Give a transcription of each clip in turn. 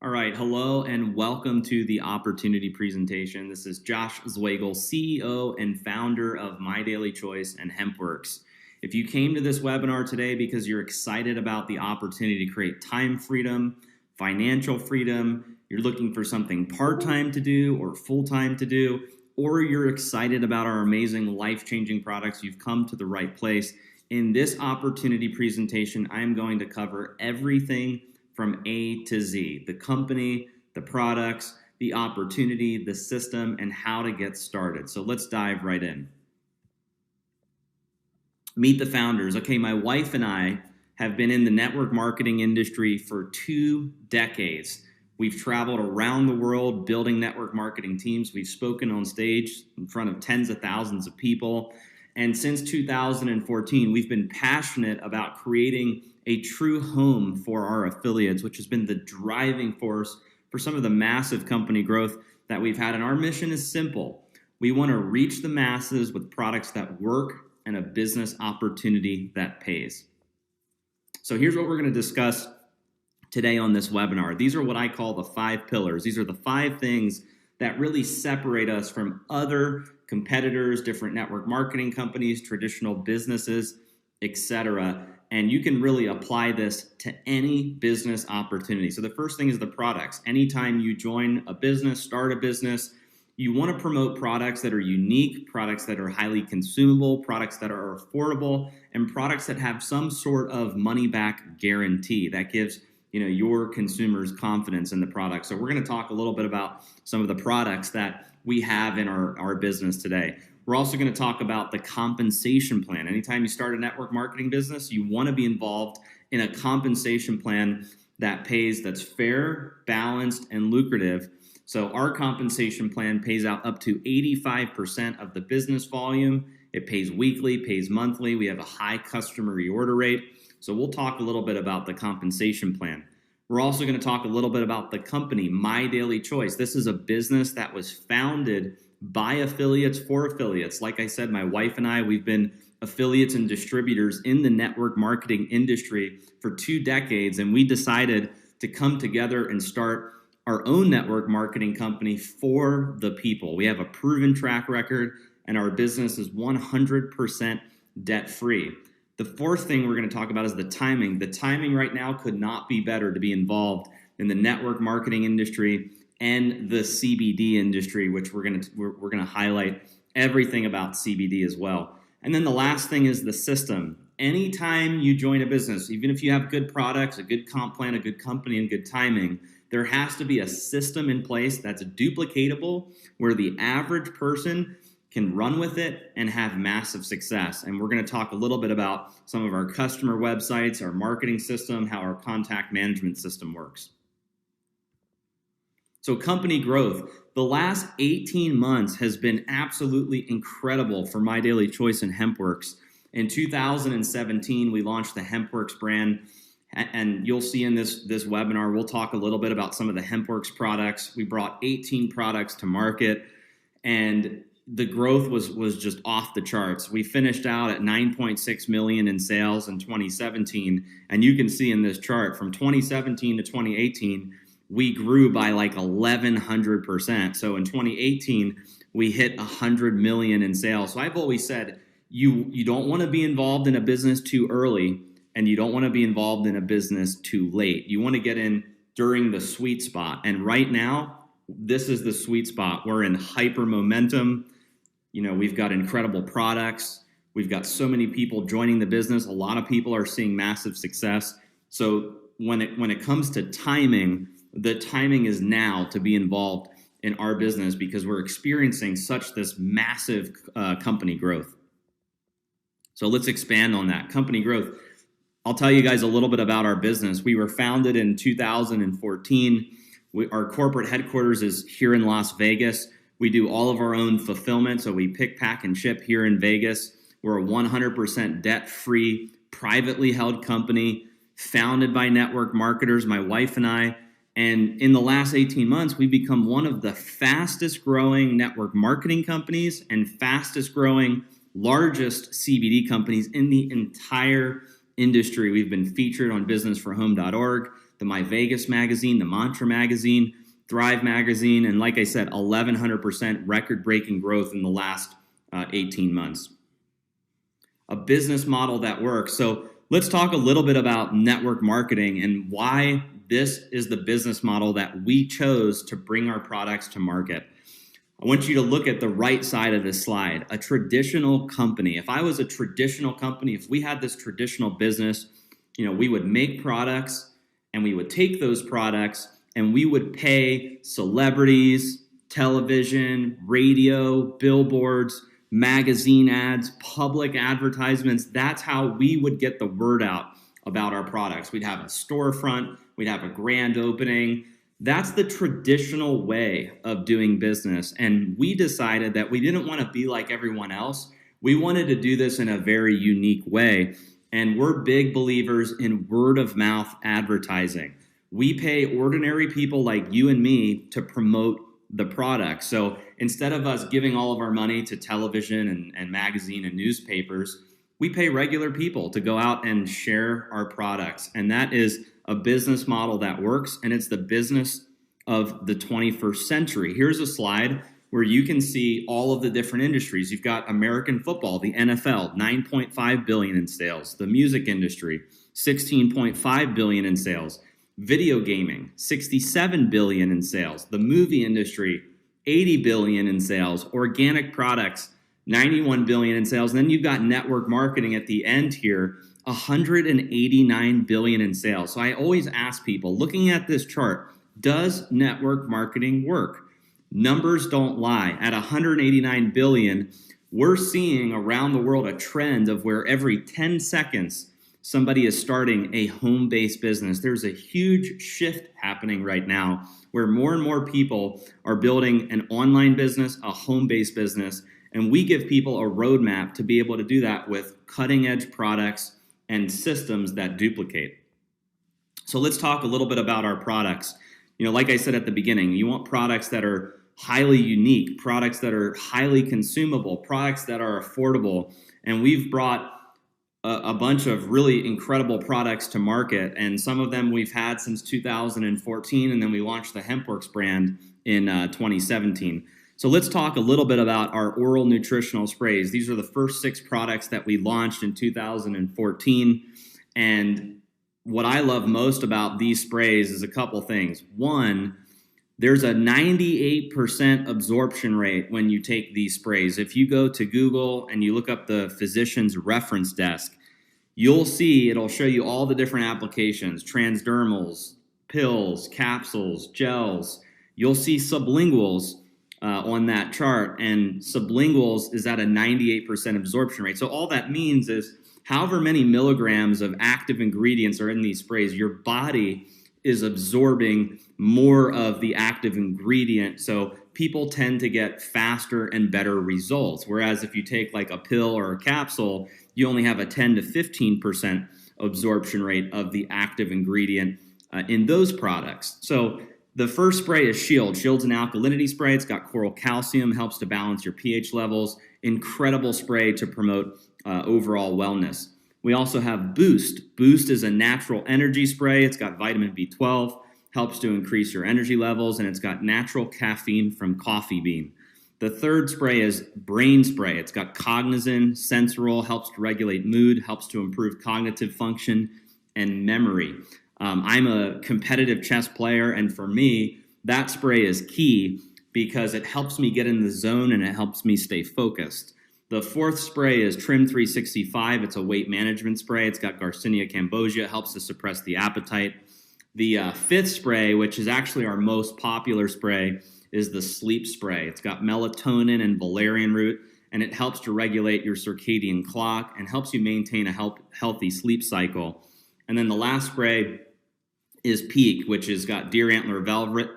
All right, hello and welcome to the opportunity presentation. This is Josh Zwagel, CEO and founder of MyDailyChoice and HempWorx. If you came to this webinar today because you're excited about the opportunity to create time freedom, financial freedom, you're looking for something part-time to do or full-time to do, or you're excited about our amazing life-changing products, you've come to the right place. In this opportunity presentation, I'm going to cover everything from A to Z, the company, the products, the opportunity, the system, and how to get started. So let's dive right in. Meet the founders. Okay, my wife and I have been in the network marketing industry for 2 decades. We've traveled around the world building network marketing teams. We've spoken on stage in front of tens of thousands of people. And since 2014, we've been passionate about creating a true home for our affiliates, which has been the driving force for some of the massive company growth that we've had. And our mission is simple. We want to reach the masses with products that work and a business opportunity that pays. So here's what we're going to discuss today on this webinar. These are what I call the 5 pillars. These are the 5 things that really separate us from other competitors, different network marketing companies, traditional businesses, etc. And you can really apply this to any business opportunity. So the first thing is the products. Anytime you join a business, start a business, you want to promote products that are unique, products that are highly consumable, products that are affordable, and products that have some sort of money-back guarantee that gives your consumers confidence in the product. So we're going to talk a little bit about some of the products that we have in our business today. We're also going to talk about the compensation plan. Anytime you start a network marketing business, you want to be involved in a compensation plan that pays, that's fair, balanced, and lucrative. So our compensation plan pays out up to 85% of the business volume. It pays weekly, pays monthly. We have a high customer reorder rate. So we'll talk a little bit about the compensation plan. We're also going to talk a little bit about the company, MyDailyChoice. This is a business that was founded by affiliates for affiliates. Like I said, my wife and I, we've been affiliates and distributors in the network marketing industry for 2 decades, and we decided to come together and start our own network marketing company for the people. We have a proven track record, and our business is 100% debt-free. The 4th thing we're going to talk about is the timing. The timing right now could not be better to be involved in the network marketing industry and the CBD industry, which we're going to highlight everything about CBD as well. And then the last thing is the system. Anytime you join a business, even if you have good products, a good comp plan, a good company, and good timing, there has to be a system in place that's duplicatable where the average person can run with it and have massive success. And we're going to talk a little bit about some of our customer websites, our marketing system, how our contact management system works. So company growth. The last 18 months has been absolutely incredible for MyDailyChoice and HempWorx. In 2017, we launched the HempWorx brand. And you'll see in this webinar, we'll talk a little bit about some of the HempWorx products. We brought 18 products to market, and the growth was just off the charts. We finished out at 9.6 million in sales in 2017. And you can see in this chart from 2017 to 2018, we grew by like 1,100%. So in 2018, we hit 100 million in sales. So I've always said, you don't want to be involved in a business too early, and you don't want to be involved in a business too late. You want to get in during the sweet spot. And right now, this is the sweet spot. We're in hyper momentum. We've got incredible products. We've got so many people joining the business. A lot of people are seeing massive success. So when it comes to timing, the timing is now to be involved in our business because we're experiencing this massive company growth. So let's expand on that. Company growth. I'll tell you guys a little bit about our business. We were founded in 2014. Our corporate headquarters is here in Las Vegas. We do all of our own fulfillment, so we pick, pack, and ship here in Vegas. We're a 100% debt-free, privately held company, founded by network marketers, my wife and I. And in the last 18 months, we've become one of the fastest growing network marketing companies and fastest growing, largest CBD companies in the entire industry. We've been featured on businessforhome.org, the My Vegas magazine, the Mantra magazine, Thrive magazine, and like I said, 1,100% record-breaking growth in the last 18 months. A business model that works. So let's talk a little bit about network marketing and why this is the business model that we chose to bring our products to market. I want you to look at the right side of this slide. A traditional company. If I was a traditional company, if we had this traditional business, we would make products and we would take those products and we would pay celebrities, television, radio, billboards, magazine ads, public advertisements. That's how we would get the word out about our products. We'd have a storefront, we'd have a grand opening. That's the traditional way of doing business. And we decided that we didn't want to be like everyone else. We wanted to do this in a very unique way. And we're big believers in word of mouth advertising. We pay ordinary people like you and me to promote the product. So instead of us giving all of our money to television and magazine and newspapers, we pay regular people to go out and share our products. And that is a business model that works, and it's the business of the 21st century. Here's a slide where you can see all of the different industries. You've got American football, the NFL, $9.5 billion in sales. The music industry, $16.5 billion in sales. Video gaming, $67 billion in sales. The movie industry, $80 billion in sales. Organic products, $91 billion in sales. And then you've got network marketing at the end here, $189 billion in sales. So I always ask people, looking at this chart, does network marketing work? Numbers don't lie. At $189 billion, we're seeing around the world a trend of where every 10 seconds, somebody is starting a home-based business. There's a huge shift happening right now where more and more people are building an online business, a home-based business, and we give people a roadmap to be able to do that with cutting-edge products and systems that duplicate. So let's talk a little bit about our products. Like I said at the beginning, you want products that are highly unique, products that are highly consumable, products that are affordable, and we've brought a bunch of really incredible products to market, and some of them we've had since 2014, and then we launched the HempWorx brand in 2017. So let's talk a little bit about our oral nutritional sprays. These are the first 6 products that we launched in 2014, and what I love most about these sprays is a couple things. One, there's a 98% absorption rate when you take these sprays. If you go to Google and you look up the physician's reference desk, you'll see it'll show you all the different applications, transdermals, pills, capsules, gels. You'll see sublinguals on that chart, and sublinguals is at a 98% absorption rate. So all that means is however many milligrams of active ingredients are in these sprays, your body is absorbing more of the active ingredient. So people tend to get faster and better results. Whereas if you take like a pill or a capsule, you only have a 10 to 15% absorption rate of the active ingredient in those products. So the first spray is Shield. Shield's an alkalinity spray. It's got coral calcium, helps to balance your pH levels. Incredible spray to promote overall wellness. We also have Boost. Boost is a natural energy spray. It's got vitamin B12, helps to increase your energy levels, and it's got natural caffeine from coffee bean. The third spray is Brain Spray. It's got Cognizin, Sensoril, helps to regulate mood, helps to improve cognitive function and memory. I'm a competitive chess player, and for me, that spray is key because it helps me get in the zone and it helps me stay focused. The fourth spray is Trim 365. It's a weight management spray. It's got Garcinia cambogia. It helps to suppress the appetite. The fifth spray, which is actually our most popular spray, is the Sleep Spray. It's got melatonin and valerian root, and it helps to regulate your circadian clock and helps you maintain a healthy sleep cycle. And then the last spray is Peak, which has got deer antler velvet.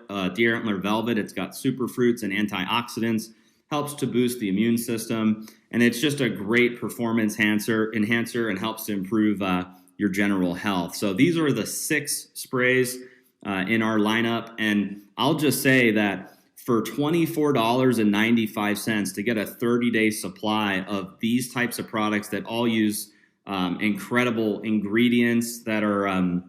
It's got superfruits and antioxidants, helps to boost the immune system, and it's just a great performance enhancer and helps to improve your general health. So these are the 6 sprays in our lineup, and I'll just say that for $24.95 to get a 30-day supply of these types of products that all use incredible ingredients that are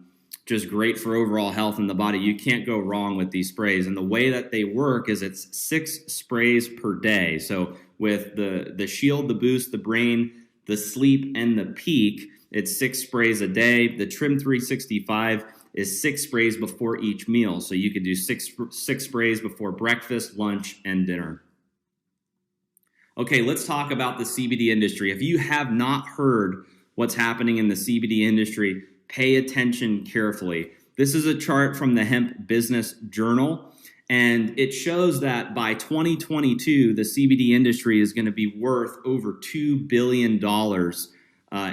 just great for overall health in the body. You can't go wrong with these sprays. And the way that they work is it's 6 sprays per day. So with the shield, the boost, the brain, the sleep, and the peak, it's 6 sprays a day. The Trim 365 is 6 sprays before each meal. So you could do six sprays before breakfast, lunch, and dinner. Okay, let's talk about the CBD industry. If you have not heard what's happening in the CBD industry, pay attention carefully. This is a chart from the Hemp Business Journal, and it shows that by 2022, the CBD industry is going to be worth over $2 billion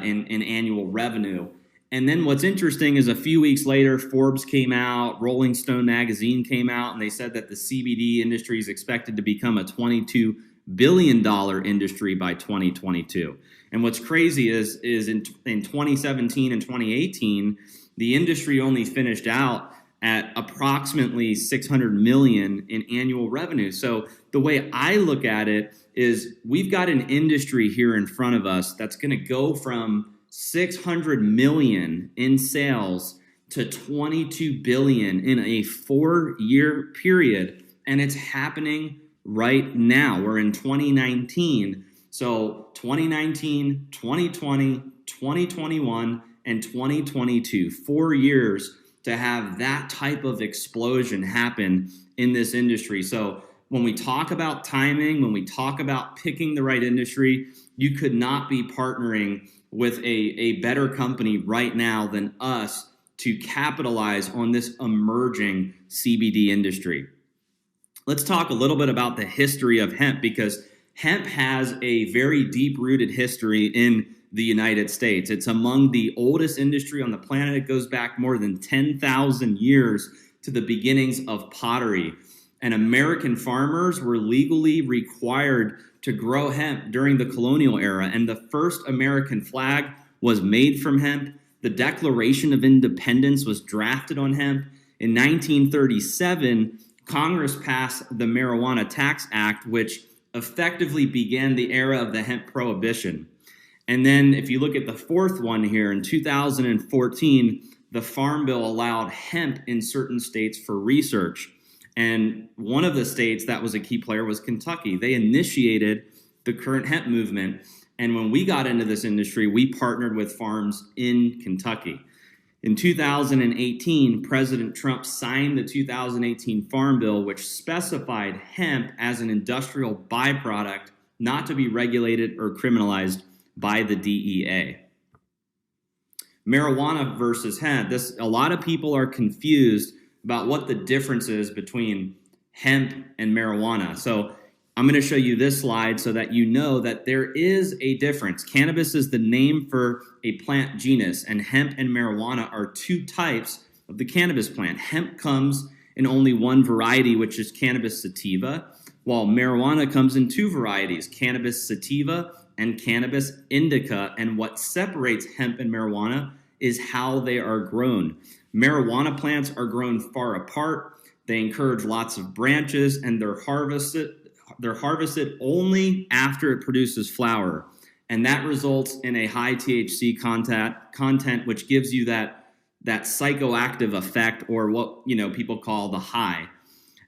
in annual revenue. And then what's interesting is a few weeks later, Forbes came out, Rolling Stone magazine came out, and they said that the CBD industry is expected to become a $22 billion industry by 2022. And what's crazy is in 2017 and 2018, the industry only finished out at approximately $600 million in annual revenue. So the way I look at it is we've got an industry here in front of us that's going to go from $600 million in sales to $22 billion in a 4-year period. And it's happening right now. We're in 2019. So 2019, 2020, 2021, and 2022, 4 years to have that type of explosion happen in this industry. So when we talk about timing, when we talk about picking the right industry, you could not be partnering with a better company right now than us to capitalize on this emerging CBD industry. Let's talk a little bit about the history of hemp, because hemp has a very deep-rooted history in the United States. It's among the oldest industry on the planet. It goes back more than 10,000 years to the beginnings of pottery. And American farmers were legally required to grow hemp during the colonial era. And the first American flag was made from hemp. The Declaration of Independence was drafted on hemp. In 1937, Congress passed the Marijuana Tax Act, which effectively began the era of the hemp prohibition. And then if you look at the fourth one here, in 2014, the Farm Bill allowed hemp in certain states for research. And one of the states that was a key player was Kentucky. They initiated the current hemp movement. And when we got into this industry, we partnered with farms in Kentucky. In 2018, President Trump signed the 2018 Farm Bill, which specified hemp as an industrial byproduct not to be regulated or criminalized by the DEA. Marijuana versus hemp. A lot of people are confused about what the difference is between hemp and marijuana. So I'm going to show you this slide so that you know that there is a difference. Cannabis is the name for a plant genus, and hemp and marijuana are 2 types of the cannabis plant. Hemp comes in only one variety, which is cannabis sativa, while marijuana comes in 2 varieties, cannabis sativa and cannabis indica. And what separates hemp and marijuana is how they are grown. Marijuana plants are grown far apart. They encourage lots of branches, and they're harvested only after it produces flower. And that results in a high THC content, which gives you that psychoactive effect, or what people call the high.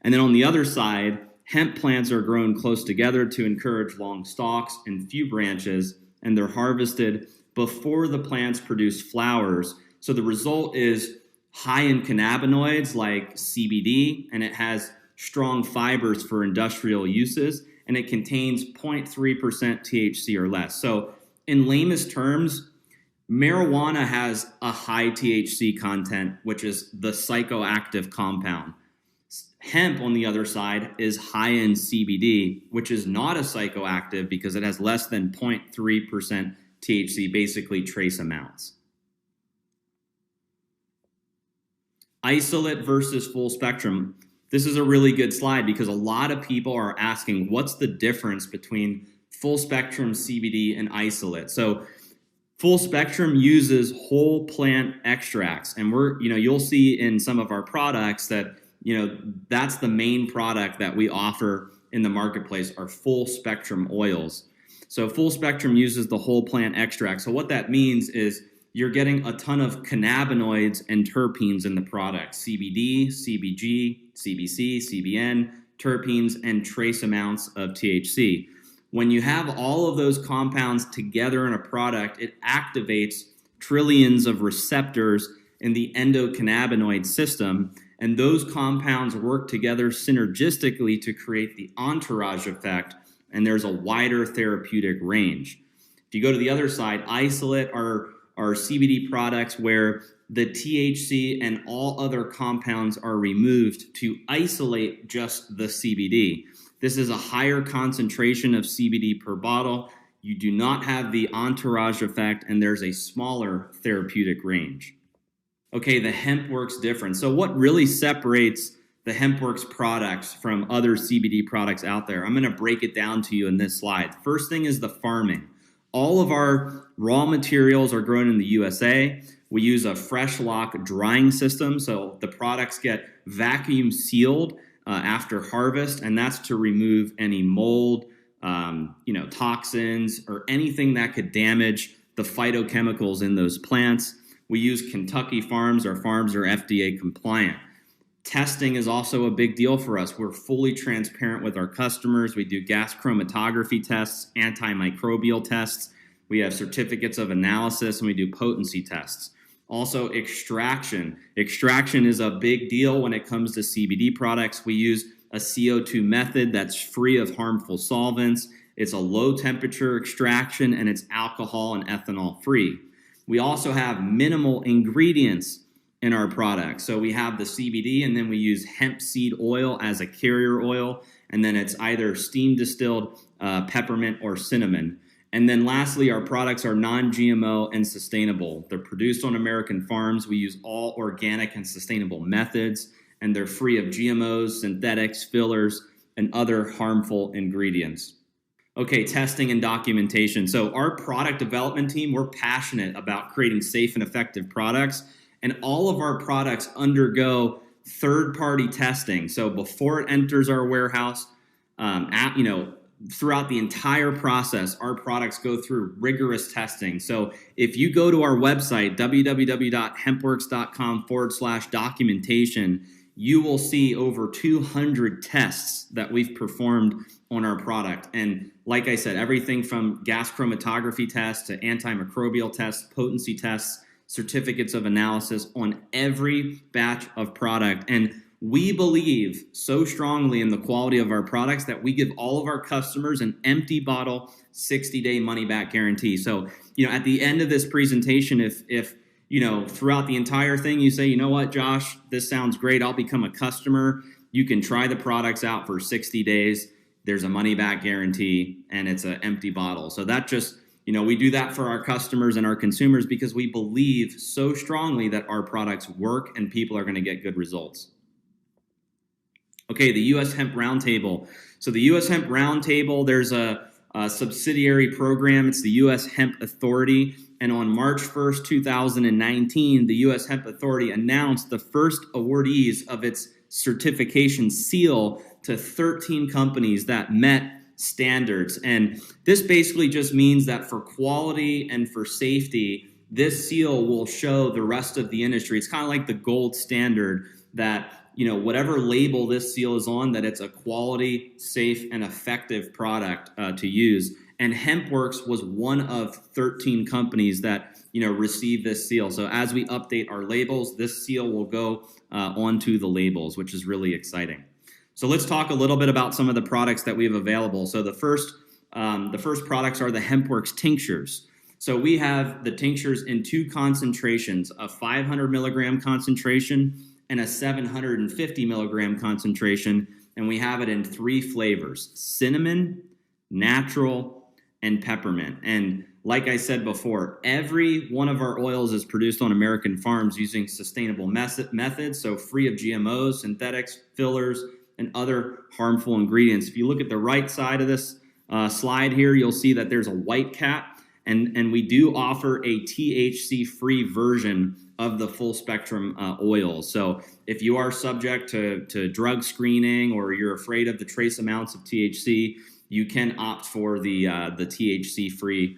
And then on the other side, hemp plants are grown close together to encourage long stalks and few branches, and they're harvested before the plants produce flowers. So the result is high in cannabinoids like CBD, and it has strong fibers for industrial uses, and it contains 0.3% THC or less. So in lamest terms, marijuana has a high THC content, which is the psychoactive compound. Hemp, on the other side, is high in CBD, which is not a psychoactive because it has less than 0.3% THC, basically trace amounts. Isolate versus full spectrum. This is a really good slide because a lot of people are asking, what's the difference between full spectrum CBD and isolate? So full spectrum uses whole plant extracts, and you'll see in some of our products that that's the main product that we offer in the marketplace, are full spectrum oils. So full spectrum uses the whole plant extract. So what that means is you're getting a ton of cannabinoids and terpenes in the product: CBD, CBG, CBC, CBN, terpenes, and trace amounts of THC. When you have all of those compounds together in a product, it activates trillions of receptors in the endocannabinoid system, and those compounds work together synergistically to create the entourage effect, and there's a wider therapeutic range. If you go to the other side, isolate are CBD products where the THC and all other compounds are removed to isolate just the CBD. This is a higher concentration of CBD per bottle. You do not have the entourage effect, and there's a smaller therapeutic range. Okay, the HempWorx difference. So what really separates the HempWorx products from other CBD products out there? I'm going to break it down to you in this slide. First thing is the farming. All of our raw materials are grown in the USA. We use a fresh lock drying system, so the products get vacuum sealed after harvest, and that's to remove any mold, toxins, or anything that could damage the phytochemicals in those plants. We use Kentucky farms. Our farms are FDA compliant. Testing is also a big deal for us. We're fully transparent with our customers. We do gas chromatography tests, antimicrobial tests. We have certificates of analysis, and we do potency tests. Also, extraction. Extraction is a big deal when it comes to CBD products. We use a CO2 method that's free of harmful solvents. It's a low temperature extraction, and it's alcohol and ethanol free. We also have minimal ingredients in our products. So we have the CBD, and then we use hemp seed oil as a carrier oil, and then it's either steam distilled peppermint or cinnamon. And then lastly, our products are non-GMO and sustainable. They're produced on American farms. We use all organic and sustainable methods, and they're free of GMOs, synthetics, fillers, and other harmful ingredients. Okay, testing and documentation. So our product development team, we're passionate about creating safe and effective products, and all of our products undergo third-party testing. So before it enters our warehouse, throughout the entire process, our products go through rigorous testing. So if you go to our website, www.hempworx.com/documentation, you will see over 200 tests that we've performed on our product. And like I said, everything from gas chromatography tests to antimicrobial tests, potency tests, certificates of analysis on every batch of product. And we believe so strongly in the quality of our products that we give all of our customers an empty bottle 60-day money-back guarantee. So, at the end of this presentation, if throughout the entire thing you say, you know what, Josh, this sounds great, I'll become a customer, you can try the products out for 60 days. There's a money-back guarantee, and it's an empty bottle. So that just, we do that for our customers and our consumers because we believe so strongly that our products work and people are going to get good results. Okay, the U.S. Hemp Roundtable. So the U.S. Hemp Roundtable, there's a subsidiary program. It's the U.S. Hemp Authority. And on March 1st, 2019, the U.S. Hemp Authority announced the first awardees of its certification seal to 13 companies that met standards. And this basically just means that for quality and for safety, this seal will show the rest of the industry. It's kind of like the gold standard that whatever label this seal is on, that it's a quality, safe, and effective product to use. And HempWorx was one of 13 companies that, received this seal. So as we update our labels, this seal will go onto the labels, which is really exciting. So let's talk a little bit about some of the products that we have available. So the first products are the HempWorx tinctures. So we have the tinctures in two concentrations, a 500 milligram concentration and a 750 milligram concentration, and we have it in 3 flavors: cinnamon, natural, and peppermint. And like I said before, every one of our oils is produced on American farms using sustainable methods, so free of GMOs, synthetics, fillers, and other harmful ingredients. If you look at the right side of this slide here, you'll see that there's a white cap, and we do offer a THC-free version of the full spectrum oils. So if you are subject to drug screening or you're afraid of the trace amounts of THC, you can opt for the THC-free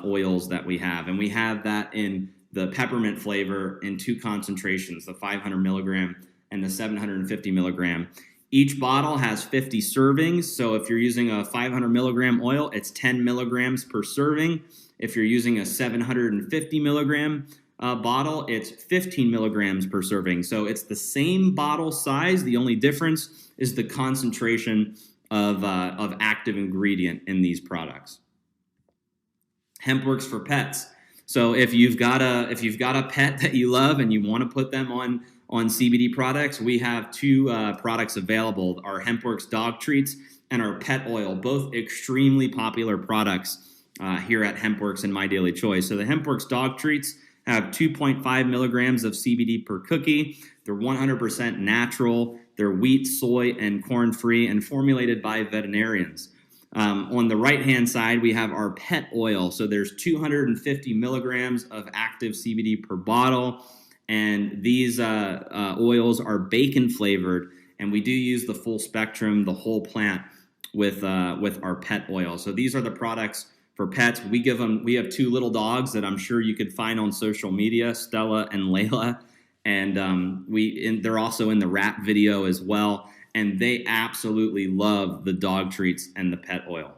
oils that we have. And we have that in the peppermint flavor in 2 concentrations, the 500 milligram and the 750 milligram. Each bottle has 50 servings. So if you're using a 500 milligram oil, it's 10 milligrams per serving. If you're using a 750 milligram bottle, it's 15 milligrams per serving. So it's the same bottle size. The only difference is the concentration of active ingredient in these products. HempWorx for pets. So if you've got a pet that you love and you want to put them on CBD products, we have 2 products available: our HempWorx dog treats and our pet oil, both extremely popular products here at HempWorx and My Daily Choice. So the HempWorx dog treats have 2.5 milligrams of CBD per cookie. They're 100% natural. They're wheat, soy, and corn-free and formulated by veterinarians. On the right-hand side, we have our pet oil. So there's 250 milligrams of active CBD per bottle. And these oils are bacon flavored. And we do use the full spectrum, the whole plant with our pet oil. So these are the products for pets. We have 2 little dogs that I'm sure you could find on social media, Stella and Layla. And they're also in the rap video as well. And they absolutely love the dog treats and the pet oil.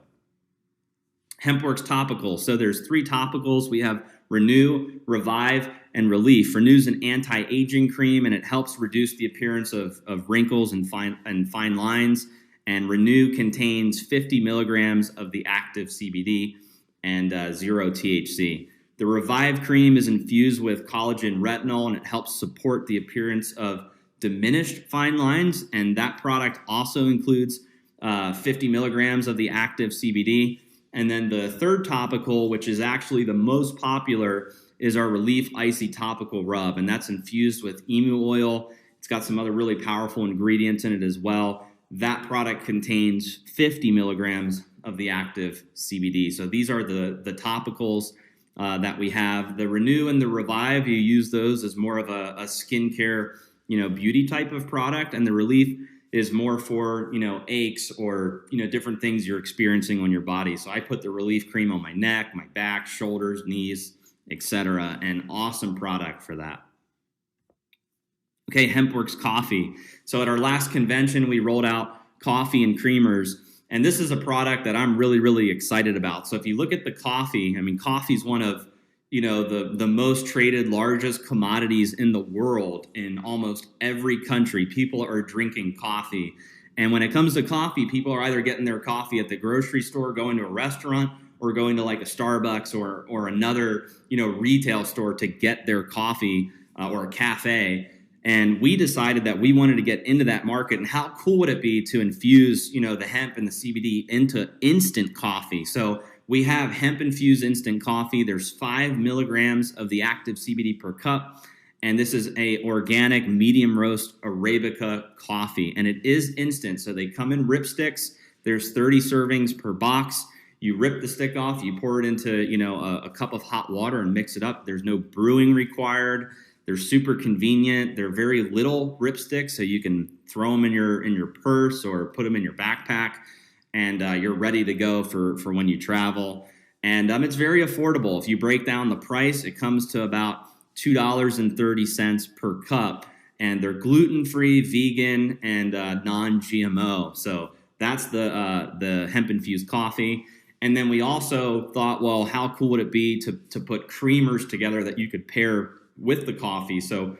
HempWorx topicals. So there's 3 topicals. We have Renew, Revive, and Relief. Renew's an anti-aging cream, and it helps reduce the appearance of wrinkles and fine lines. And Renew contains 50 milligrams of the active CBD and 0 THC. The Revive cream is infused with collagen retinol, and it helps support the appearance of diminished fine lines, and that product also includes 50 milligrams of the active CBD. And then the third topical, which is actually the most popular, is our Relief Icy Topical Rub, and that's infused with emu oil. It's got some other really powerful ingredients in it as well. That product contains 50 milligrams of the active CBD. So these are the topicals that we have. The Renew and the Revive, you use those as more of a skincare, beauty type of product, and the Relief is more for, aches or, different things you're experiencing on your body. So I put the Relief cream on my neck, my back, shoulders, knees, etc. An awesome product for that. Okay, HempWorx coffee. So at our last convention, we rolled out coffee and creamers, and this is a product that I'm really, really excited about. So if you look at the coffee, coffee is one of the most traded, largest commodities in the world. In almost every country, people are drinking coffee. And when it comes to coffee, people are either getting their coffee at the grocery store, going to a restaurant, or going to like a Starbucks or another, retail store to get their coffee or a cafe. And we decided that we wanted to get into that market. And how cool would it be to infuse, the hemp and the CBD into instant coffee? So we have hemp-infused instant coffee. There's 5 milligrams of the active CBD per cup, and this is a organic medium roast Arabica coffee, and it is instant. So they come in ripsticks. There's 30 servings per box. You rip the stick off, you pour it into a cup of hot water and mix it up. There's no brewing required. They're super convenient. They're very little ripsticks, so you can throw them in your purse or put them in your backpack. And you're ready to go for when you travel. And it's very affordable. If you break down the price, it comes to about $2.30 per cup. And they're gluten-free, vegan, and non-GMO. So that's the hemp-infused coffee. And then we also thought, well, how cool would it be to put creamers together that you could pair with the coffee? So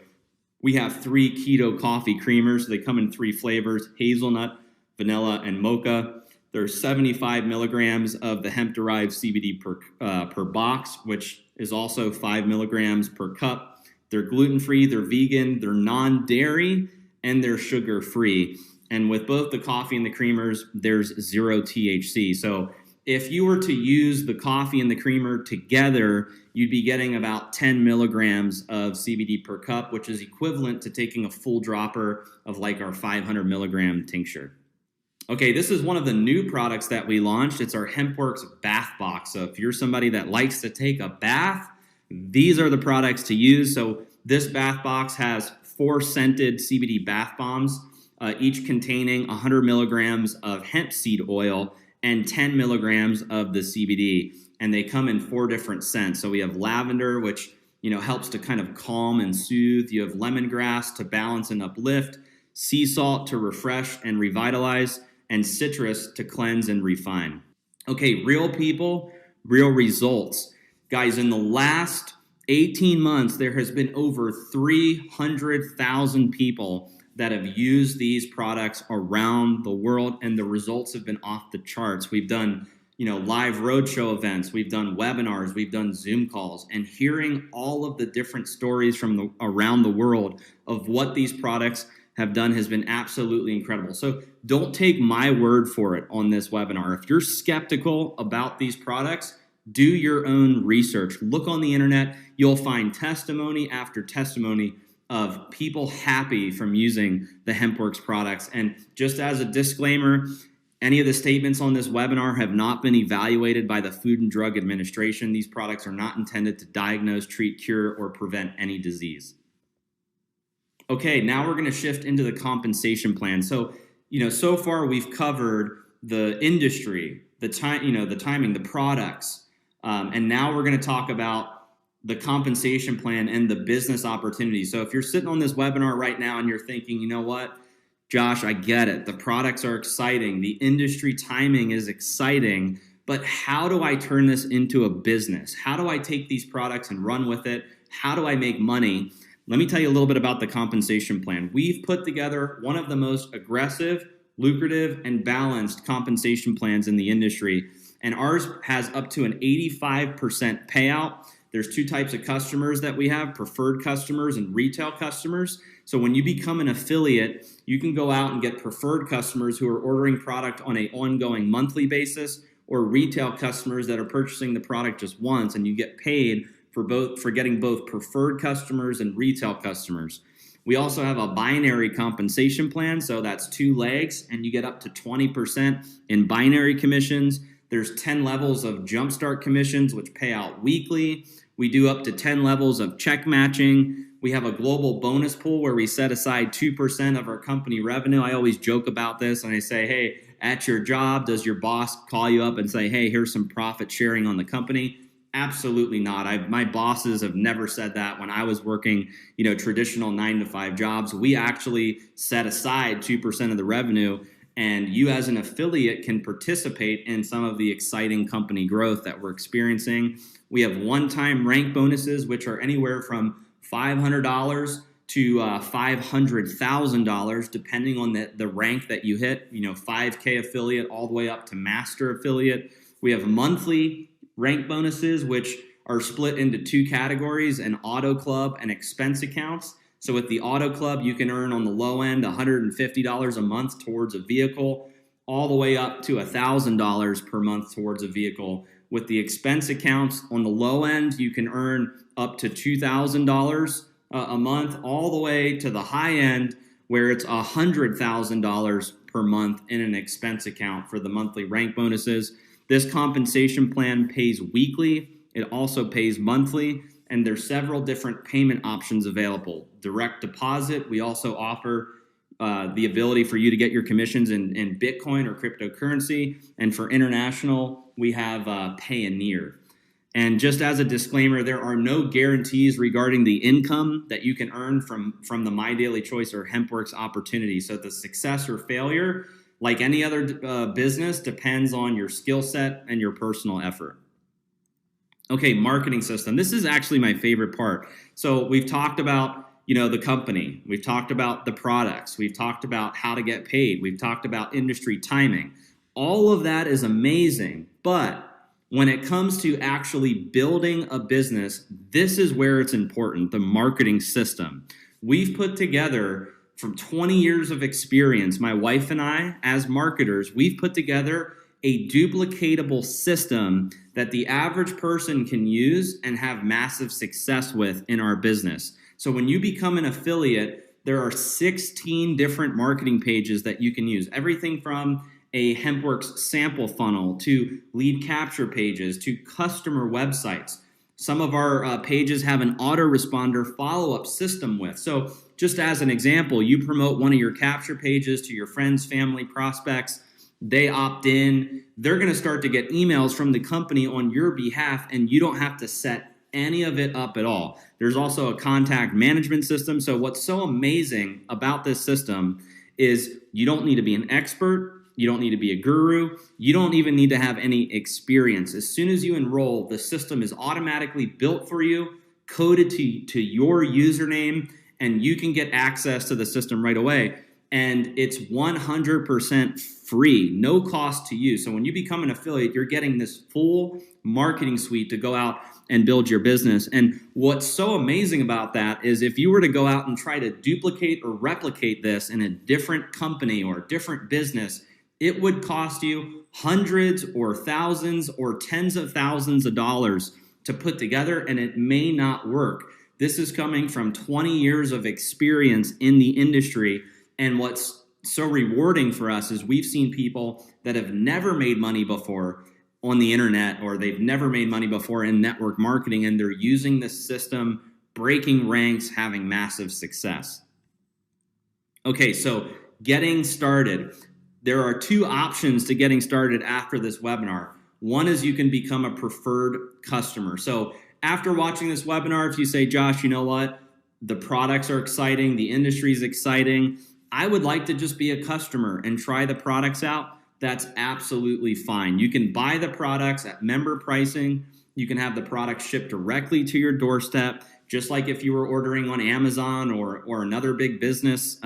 we have 3 keto coffee creamers. They come in 3 flavors: hazelnut, vanilla, and mocha. There's 75 milligrams of the hemp-derived CBD per box, which is also 5 milligrams per cup. They're gluten-free, they're vegan, they're non-dairy, and they're sugar-free. And with both the coffee and the creamers, there's 0 THC. So if you were to use the coffee and the creamer together, you'd be getting about 10 milligrams of CBD per cup, which is equivalent to taking a full dropper of like our 500 milligram tincture. Okay, this is one of the new products that we launched. It's our HempWorx Bath Box. So if you're somebody that likes to take a bath, these are the products to use. So this bath box has 4 scented CBD bath bombs, each containing 100 milligrams of hemp seed oil and 10 milligrams of the CBD. And they come in 4 different scents. So we have lavender, which helps to kind of calm and soothe. You have lemongrass to balance and uplift, sea salt to refresh and revitalize, and citrus to cleanse and refine. Okay, real people, real results. Guys, in the last 18 months, there has been over 300,000 people that have used these products around the world, and the results have been off the charts. We've done, live roadshow events, we've done webinars, we've done Zoom calls, and hearing all of the different stories from around the world of what these products have done has been absolutely incredible. So don't take my word for it on this webinar. If you're skeptical about these products, do your own research. Look on the internet. You'll find testimony after testimony of people happy from using the HempWorx products. And just as a disclaimer, any of the statements on this webinar have not been evaluated by the Food and Drug Administration. These products are not intended to diagnose, treat, cure, or prevent any disease. Okay, now we're going to shift into the compensation plan. So, so far we've covered the industry, the timing, the products, and now we're going to talk about the compensation plan and the business opportunities. So if you're sitting on this webinar right now and you're thinking, you know what, Josh, I get it. The products are exciting. The industry timing is exciting, but how do I turn this into a business? How do I take these products and run with it? How do I make money? Let me tell you a little bit about the compensation plan. We've put together one of the most aggressive, lucrative, and balanced compensation plans in the industry, and ours has up to an 85% payout. There's two types of customers that we have, preferred customers and retail customers. So when you become an affiliate, you can go out and get preferred customers who are ordering product on an ongoing monthly basis, or retail customers that are purchasing the product just once, and you get paid for getting both preferred customers and retail customers. We also have a binary compensation plan, so that's 2 legs, and you get up to 20% in binary commissions. There's 10 levels of jumpstart commissions, which pay out weekly. We do up to 10 levels of check matching. We have a global bonus pool where we set aside 2% of our company revenue. I always joke about this, and I say, hey, at your job, does your boss call you up and say, hey, here's some profit sharing on the company? Absolutely not. My bosses have never said that. When I was working, traditional 9-to-5 jobs, we actually set aside 2% of the revenue, and you as an affiliate can participate in some of the exciting company growth that we're experiencing. We have one-time rank bonuses, which are anywhere from $500 to $500,000, depending on the rank that you hit, 5K affiliate all the way up to master affiliate. We have monthly rank bonuses, which are split into 2 categories, an auto club and expense accounts. So with the auto club, you can earn on the low end $150 a month towards a vehicle, all the way up to $1,000 per month towards a vehicle. With the expense accounts, on the low end, you can earn up to $2,000 a month, all the way to the high end, where it's $100,000 per month in an expense account for the monthly rank bonuses. This compensation plan pays weekly. It also pays monthly, and there's several different payment options available. Direct deposit. We also offer the ability for you to get your commissions in Bitcoin or cryptocurrency. And for international, we have Payoneer. And just as a disclaimer, there are no guarantees regarding the income that you can earn from the MyDailyChoice or HempWorx opportunity. So the success or failure, like any other business, depends on your skill set and your personal effort. Okay, marketing system. This is actually my favorite part. So we've talked about, the company. We've talked about the products. We've talked about how to get paid. We've talked about industry timing. All of that is amazing, but when it comes to actually building a business, this is where it's important, the marketing system. We've put together, from 20 years of experience, my wife and I, as marketers, we've put together a duplicatable system that the average person can use and have massive success with in our business. So when you become an affiliate, there are 16 different marketing pages that you can use. Everything from a HempWorx sample funnel to lead capture pages to customer websites. Some of our pages have an autoresponder follow-up system with. So just as an example, you promote one of your capture pages to your friends, family, prospects. They opt in. They're going to start to get emails from the company on your behalf, and you don't have to set any of it up at all. There's also a contact management system. So what's so amazing about this system is you don't need to be an expert. You don't need to be a guru. You don't even need to have any experience. As soon as you enroll, the system is automatically built for you, coded to your username, and you can get access to the system right away. And it's 100% free, no cost to you. So when you become an affiliate, you're getting this full marketing suite to go out and build your business. And what's so amazing about that is if you were to go out and try to duplicate or replicate this in a different company or a different business, it would cost you hundreds or thousands or tens of thousands of dollars to put together, and it may not work. This is coming from 20 years of experience in the industry. And what's so rewarding for us is we've seen people that have never made money before on the internet, or they've never made money before in network marketing, and they're using this system, breaking ranks, having massive success. Okay, so getting started. There are two options to getting started after this webinar. One is you can become a preferred customer. So after watching this webinar, if you say, Josh, you know what? The products are exciting. The industry is exciting. I would like to just be a customer and try the products out. That's absolutely fine. You can buy the products at member pricing. You can have the products shipped directly to your doorstep, just like if you were ordering on Amazon or another big business,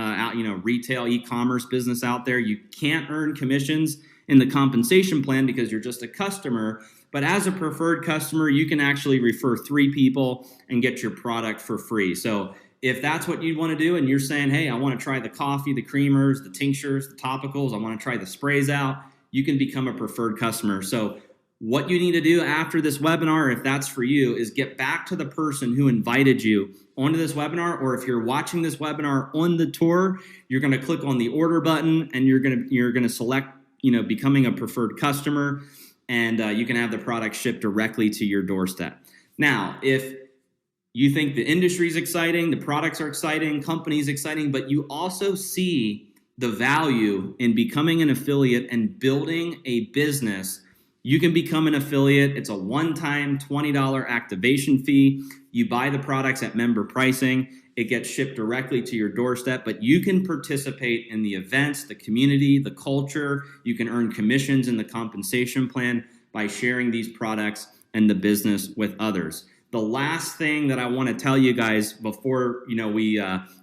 retail e-commerce business out there. You can't earn commissions in the compensation plan because you're just a customer. But as a preferred customer, you can actually refer 3 people and get your product for free. So if that's what you want to do and you're saying, hey, I want to try the coffee, the creamers, the tinctures, the topicals, I want to try the sprays out, you can become a preferred customer. So what you need to do after this webinar, if that's for you, is get back to the person who invited you onto this webinar, or if you're watching this webinar on the tour, you're going to click on the order button and you're going to select, becoming a preferred customer, and you can have the product shipped directly to your doorstep. Now, if you think the industry is exciting, the products are exciting, company's exciting, but you also see the value in becoming an affiliate and building a business, you can become an affiliate. It's a one-time $20 activation fee. You buy the products at member pricing. It gets shipped directly to your doorstep, but you can participate in the events, the community, the culture. You can earn commissions in the compensation plan by sharing these products and the business with others. The last thing that I want to tell you guys before we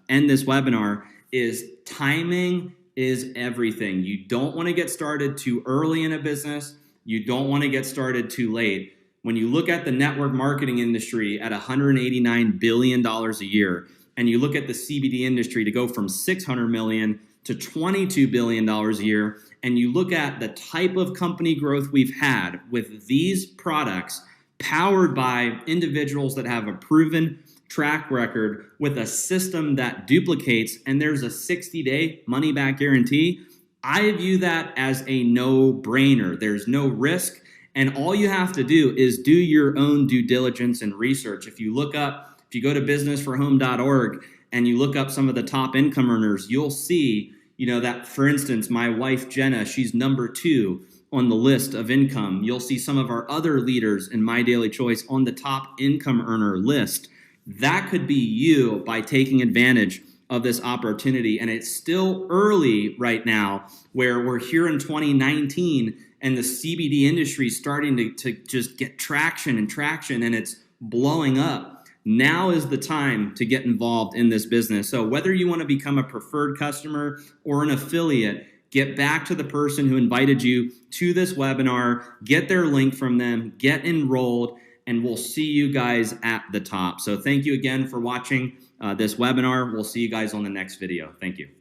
end this webinar is timing is everything. You don't want to get started too early in a business. You don't want to get started too late. When you look at the network marketing industry at $189 billion a year, and you look at the CBD industry to go from $600 million to $22 billion a year, and you look at the type of company growth we've had with these products powered by individuals that have a proven track record with a system that duplicates, and there's a 60-day money-back guarantee, I view that as a no-brainer. There's no risk, and all you have to do is do your own due diligence and research. If you go to businessforhome.org and you look up some of the top income earners, you'll see, that, for instance, my wife, Jenna, she's number 2 on the list of income. You'll see some of our other leaders in MyDailyChoice on the top income earner list. That could be you by taking advantage of this opportunity. And it's still early right now, where we're here in 2019 and the CBD industry is starting to just get traction, and it's blowing up. Now is the time to get involved in this business. So whether you want to become a preferred customer or an affiliate, get back to the person who invited you to this webinar, get their link from them, get enrolled, and we'll see you guys at the top. So thank you again for watching this webinar. We'll see you guys on the next video. Thank you.